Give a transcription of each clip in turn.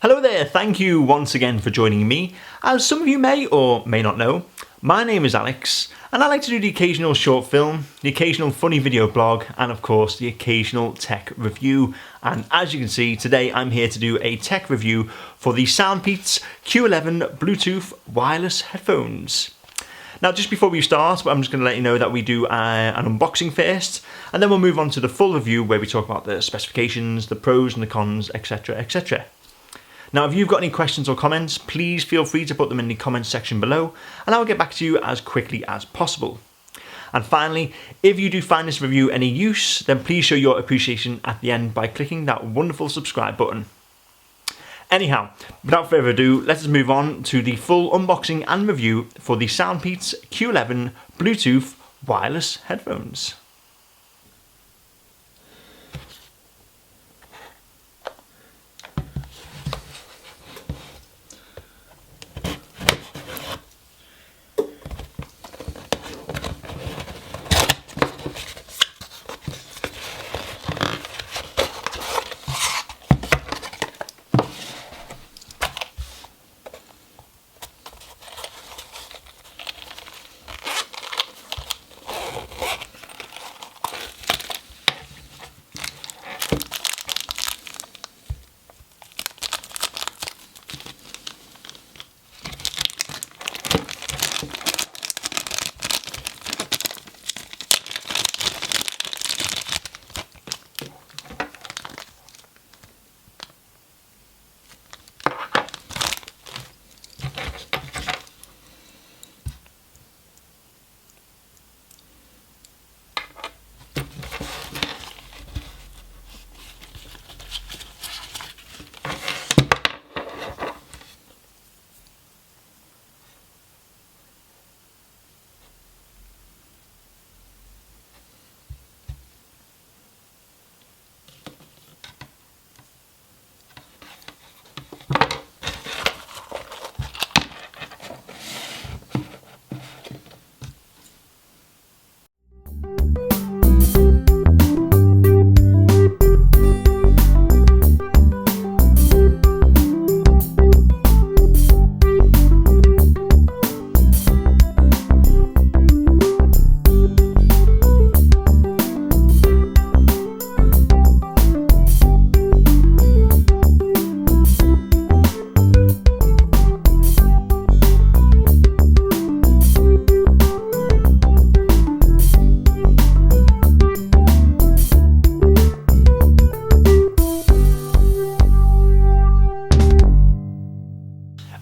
Hello there, thank you once again for joining me. As some of you may or may not know, my name is Alex and I like to do the occasional short film, the occasional funny video blog and of course the occasional tech review. And as you can see, today I'm here to do a tech review for the SoundPeats Q11 Bluetooth wireless headphones. Now just before we start, I'm just going to let you know that we do an unboxing first and then we'll move on to the full review where we talk about the specifications, the pros and the cons, etc, etc. Now if you've got any questions or comments, please feel free to put them in the comments section below and I will get back to you as quickly as possible. And finally, if you do find this review any use, then please show your appreciation at the end by clicking that wonderful subscribe button. Anyhow, without further ado, let us move on to the full unboxing and review for the SoundPeats Q11 Bluetooth wireless headphones.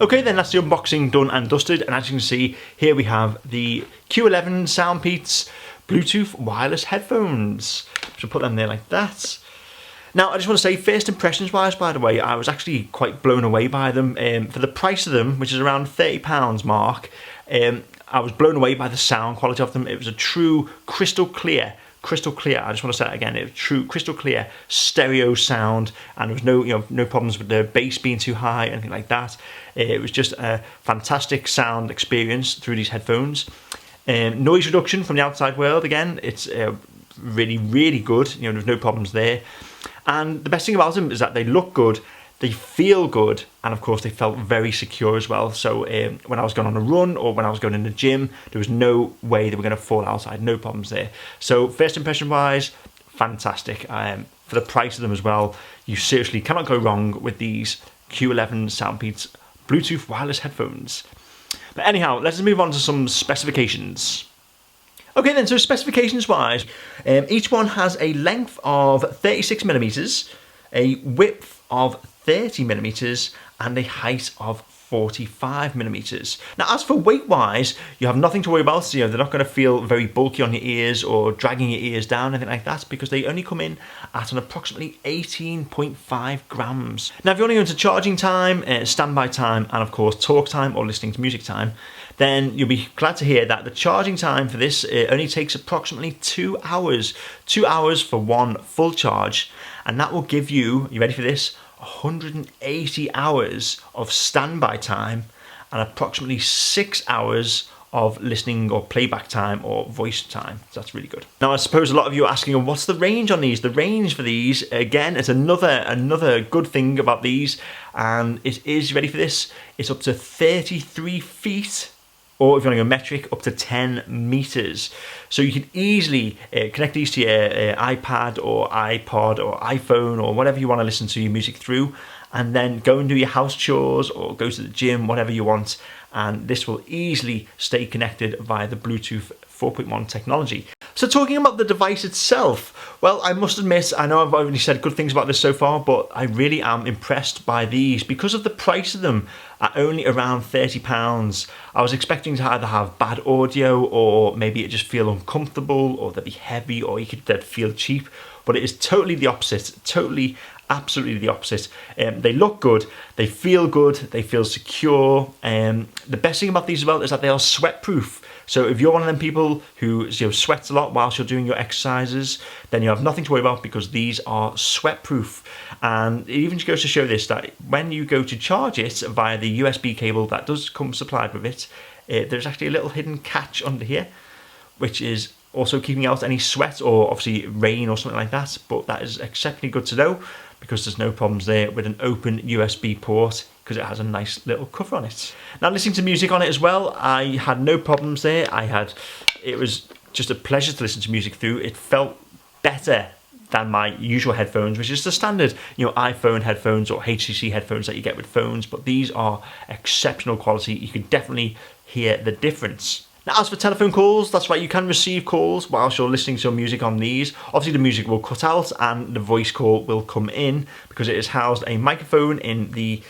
Okay then, that's the unboxing done and dusted, and as you can see, here we have the Q11 SoundPeats Bluetooth wireless headphones. So put them there like that. Now I just want to say, first impressions wise, by the way, I was actually quite blown away by them. For the price of them, which is around £30 mark, I was blown away by the sound quality of them. It was a true crystal clear, I just want to say that again, it was true crystal clear stereo sound, and there was no problems with the bass being too high, anything like that. It was just a fantastic sound experience through these headphones. Noise reduction from the outside world, again, it's really, really good. There's no problems there. And the best thing about them is that they look good, they feel good, and of course they felt very secure as well. So when I was going on a run or when I was going in the gym, there was no way they were going to fall outside, no problems there. So first impression wise, fantastic. For the price of them as well, you seriously cannot go wrong with these Q11 SoundPeats Bluetooth wireless headphones. But anyhow, let's move on to some specifications. Okay then, so specifications wise, each one has a length of 36mm, a width of 30mm and a height of 45mm. Now as for weight wise, you have nothing to worry about. They're not going to feel very bulky on your ears or dragging your ears down, anything like that, because they only come in at an approximately 18.5 grams. Now if you want to go into charging time, standby time, and of course talk time or listening to music time, then you'll be glad to hear that the charging time for this only takes approximately 2 hours. 2 hours for one full charge, and that will give you ready for this, 180 hours of standby time and approximately 6 hours of listening or playback time or voice time. So that's really good. Now I suppose a lot of you are asking, what's the range on these? The range for these, again, it's another good thing about these, and it is, ready for this, it's up to 33 feet, or if you want to go metric, up to 10 meters. So you can easily connect these to your iPad or iPod or iPhone or whatever you want to listen to your music through, and then go and do your house chores or go to the gym, whatever you want, and this will easily stay connected via the Bluetooth 4.1 technology. So talking about the device itself, well, I must admit, I know I've already said good things about this so far, but I really am impressed by these because of the price of them at only around £30. I was expecting to either have bad audio, or maybe it just feel uncomfortable, or they'd be heavy, or they'd feel cheap, but it is totally the opposite, absolutely the opposite. They look good, they feel secure. The best thing about these as well is that they are sweat proof. So if you're one of them people who sweats a lot whilst you're doing your exercises, then you have nothing to worry about because these are sweat proof. And it even goes to show this, that when you go to charge it via the USB cable that does come supplied with it, there's actually a little hidden catch under here, which is also keeping out any sweat or obviously rain or something like that. But that is exceptionally good to know because there's no problems there with an open USB port, because it has a nice little cover on it. Now, listening to music on it as well, I had no problems there. It was just a pleasure to listen to music through. It felt better than my usual headphones, which is the standard, iPhone headphones or HTC headphones that you get with phones, but these are exceptional quality. You can definitely hear the difference. Now, as for telephone calls, that's right, you can receive calls whilst you're listening to music on these. Obviously, the music will cut out and the voice call will come in because it is housed a microphone in the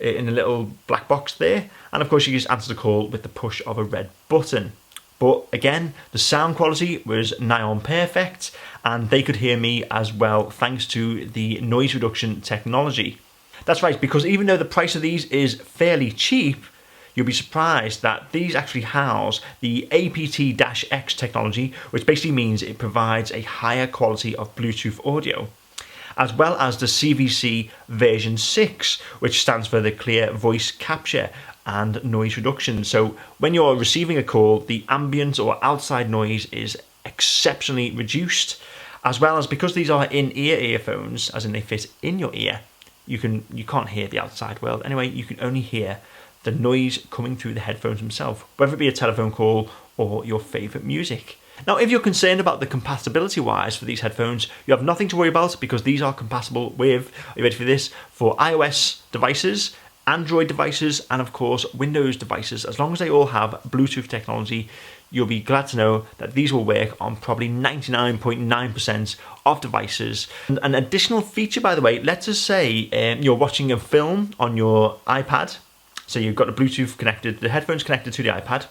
little black box there. And of course, you just answer the call with the push of a red button. But again, the sound quality was nigh on perfect, and they could hear me as well thanks to the noise reduction technology. That's right, because even though the price of these is fairly cheap, you'll be surprised that these actually house the aptX technology, which basically means it provides a higher quality of Bluetooth audio, as well as the CVC version 6, which stands for the clear voice capture and noise reduction. So when you're receiving a call, the ambient or outside noise is exceptionally reduced, as well as because these are in-ear earphones, as in they fit in your ear, you can't hear the outside world. Anyway, you can only hear the noise coming through the headphones themselves, whether it be a telephone call or your favorite music. Now, if you're concerned about the compatibility wise for these headphones, you have nothing to worry about because these are compatible with, are you ready for this, for iOS devices, Android devices, and of course Windows devices. As long as they all have Bluetooth technology, you'll be glad to know that these will work on probably 99.9% of devices. And an additional feature, by the way, let's just say you're watching a film on your iPad. So you've got the Bluetooth connected, the headphones connected to the iPad.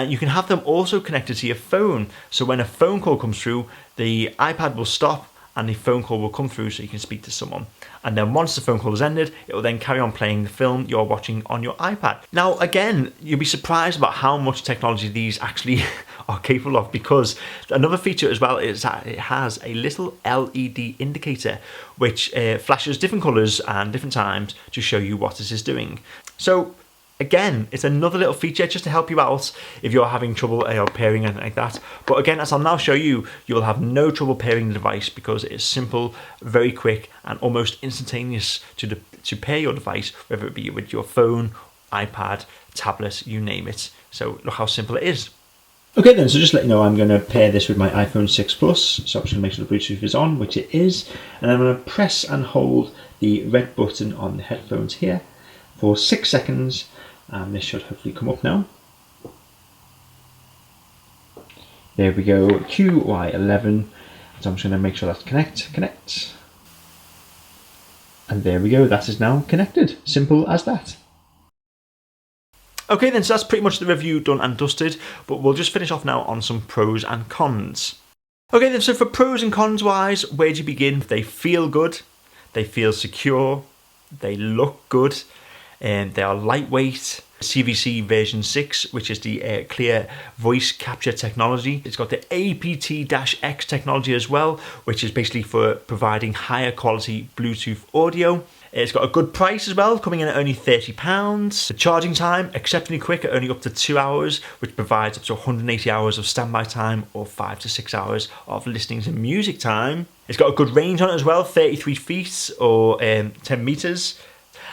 You can have them also connected to your phone. So when a phone call comes through, the iPad will stop and the phone call will come through so you can speak to someone. And then once the phone call is ended, it will then carry on playing the film you're watching on your iPad. Now, again, you'll be surprised about how much technology these actually are capable of, because another feature as well is that it has a little LED indicator which flashes different colors and different times to show you what this is doing. So again, it's another little feature just to help you out if you're having trouble pairing anything like that. But again, as I'll now show you, you'll have no trouble pairing the device because it is simple, very quick, and almost instantaneous to pair your device, whether it be with your phone, iPad, tablet, you name it. So look how simple it is. Okay then, so just let you know, I'm going to pair this with my iPhone 6 Plus. So I'm just going to make sure the Bluetooth is on, which it is. And I'm going to press and hold the red button on the headphones here for 6 seconds. And this should hopefully come up now. There we go, Q11. So I'm just going to make sure that's connect. And there we go, that is now connected. Simple as that. Okay then, so that's pretty much the review done and dusted, but we'll just finish off now on some pros and cons. Okay then, so for pros and cons wise, where do you begin? They feel good, they feel secure, they look good, and they are lightweight. CVC version 6, which is the clear voice capture technology. It's got the aptX technology as well, which is basically for providing higher quality Bluetooth audio. It's got a good price as well, coming in at only £30. The charging time, exceptionally quick at only up to 2 hours, which provides up to 180 hours of standby time or 5 to 6 hours of listening to music time. It's got a good range on it as well, 33 feet or 10 meters.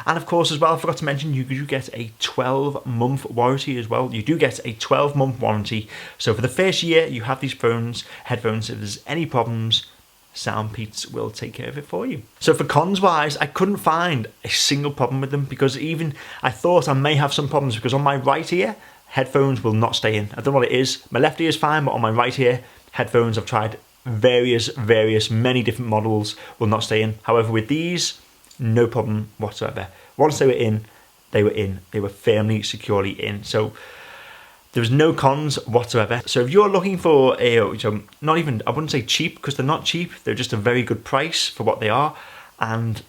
And of course as well, I forgot to mention, you do get a 12-month warranty as well. You do get a 12-month warranty. So for the first year you have these headphones, if there's any problems, SoundPeats will take care of it for you. So for cons wise, I couldn't find a single problem with them, because even I thought I may have some problems, because on my right ear, headphones will not stay in. I don't know what it is. My left ear is fine, but on my right ear, headphones, I've tried many different models, will not stay in. However, with these, no problem whatsoever. Once they were in, they were in. They were firmly, securely in. So there was no cons whatsoever. So if you're looking for a, not even, I wouldn't say cheap, because they're not cheap. They're just a very good price for what they are. And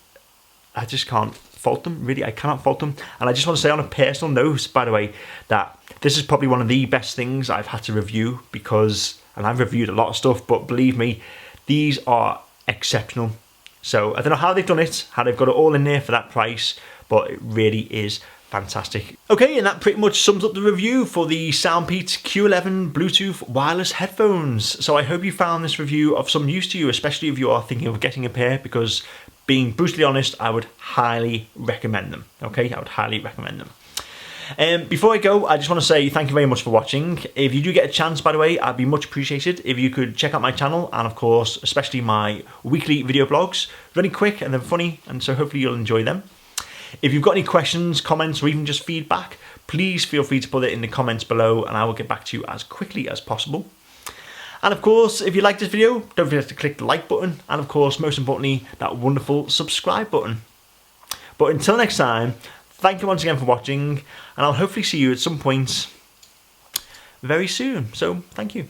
I just can't fault them, really. I cannot fault them. And I just want to say on a personal note, by the way, that this is probably one of the best things I've had to review, because, and I've reviewed a lot of stuff, but believe me, these are exceptional. So I don't know how they've done it, how they've got it all in there for that price, but it really is fantastic. Okay, and that pretty much sums up the review for the SoundPeats Q11 Bluetooth wireless headphones. So I hope you found this review of some use to you, especially if you are thinking of getting a pair, because being brutally honest, I would highly recommend them. Okay, I would highly recommend them. Before I go, I just want to say thank you very much for watching. If you do get a chance, by the way, I'd be much appreciated if you could check out my channel, and of course, especially my weekly video blogs. Really quick and they're funny, and so hopefully you'll enjoy them. If you've got any questions, comments, or even just feedback, please feel free to put it in the comments below, and I will get back to you as quickly as possible. And of course, if you like this video, don't forget to click the like button, and of course, most importantly, that wonderful subscribe button. But until next time, thank you once again for watching, and I'll hopefully see you at some point very soon. So, thank you.